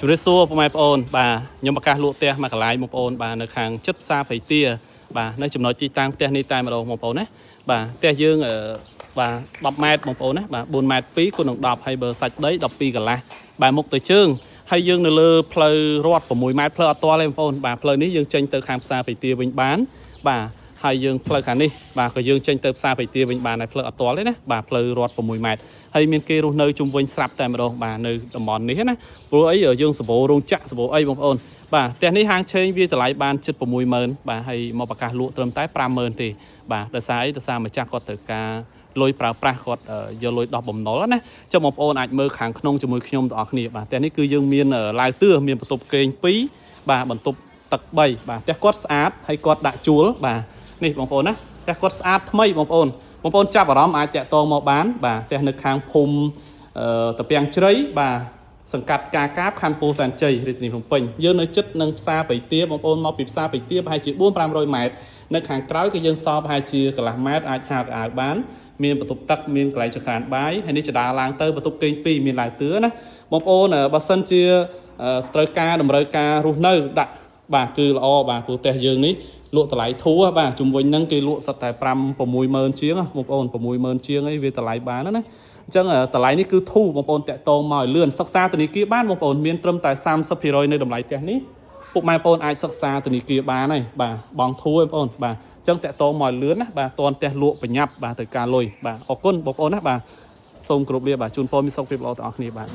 ជំរាបសួរពុកម៉ែបងប្អូនបាទខ្ញុំប្រកាសលក់ផ្ទះមកកន្លែងបងប្អូនបាទនៅខាងចិត្តផ្សារព្រៃទាបាទនៅចំណុចទីតាំងផ្ទះនេះតែម្ដងបងប្អូនណាបាទផ្ទះយើងបាទ10ម៉ែត្របងប្អូនណាបាទ4ម៉ែត្រ2គុណនឹង10ហើយបើសាច់ដី12កន្លះបែរមុខទៅជើងហើយយើងនៅលើផ្លូវរត់6ម៉ែត្រផ្លូវអត់ទាល់ទេបងប្អូនបាទផ្លូវនេះយើងចេញទៅខាងផ្សារព្រៃទាវិញបានបាទហើយយើងផ្លូវខាងនេះបាទក៏យើងចេញទៅផ្សារព្រៃទាវិញបានហើយផ្លូវអត់ទាល់ទេណាបាទផ្លូវរត់6ម៉ែត្រហើយមានគេរស់នៅជុំវិញស្រាប់តែម្ដងបាទនៅតំបន់នេះណាព្រោះអីយើងសម្បូររោងចក្រសម្បូរអីបងប្អូនបាទផ្ទះនេះហាងឆេងវាតម្លៃបានជិត60000បាទហើយមកប្រកាសលក់ត្រឹមតែ50000ទេបាទដោយសារអីដោយសារម្ចាស់គាត់ត្រូវការលុយប្រើប្រាស់គាត់យកលុយដោះបំណុលណាចាំបងប្អូនអាចមើលខាងក្នុងជាមួយខ្ញុំទាំងអស់គ្នាបាទផ្ទះនេះគឺយើងមានឡាវទឿមានបន្ទប់គេង2បាទបន្ទប់ទឹក3បាទផ្ទះគាត់ស្អាតហើយគាត់ដាក់ជួលបាទនេះបងប្អូនណាផ្ទះគាត់ស្អាតថ្មីបងប្អូនចាប់អារម្មណ៍អាចតាក់ទងមកបានបាទផ្ទះនៅខាងភូមិតាពាំងជ្រៃបាទសង្កាត់ការកាបខណ្ឌពោធិ៍សែនជ័យរាជធានីភ្នំពេញយើងនៅជិតនឹងផ្សារព្រៃទាបងប្អូនមកពីផ្សារព្រៃទាប្រហែលជា400-500ម៉ែត្រនៅខាងក្រៅគឺយើងសល់ប្រហែលជាកន្លះម៉ែត្រអាចហាលអាវបានមានបន្ទប់ទឹកមានកន្លែងចង្ក្រានបាយហើយនេះចដាឡើងទៅបន្ទប់គេង2មានឡាវទឿណាបងប្អូនបើសិនជាត្រូវការតម្រូវការរស់នៅដាក់បាទគឺល្អបាទព្រោះផ្ទះយើងនេះលក់តម្លៃធូរបាទជំវិញហ្នឹងគេលក់សិតតែ5-60000ជាងបងប្អូន60000ជាងអីវាតម្លៃបានណាអញ្ចឹងតម្លៃនេះគឺធូរបងប្អូនតាក់ទងមកឲ្យលឿនសិក្សាធនាគារបានបងប្អូនមានត្រឹមតែ30%នៃតម្លៃផ្ទះនេះពុកម៉ែបងប្អូនអាចសិក្សាធនាគារបានហើយបាទបងធូរបងប្អូនបាទអញ្ចឹងតាក់ទងមកឲ្យលឿនណាបាទតន់ផ្ទះលក់ប្រញាប់បាទត្រូវការលុយបាទអរគុណបងប្អូនណាបាទសូមគោរពលាបាទជូនពរមានសុខភាពល្អទាំងអស់គ្នាបាទ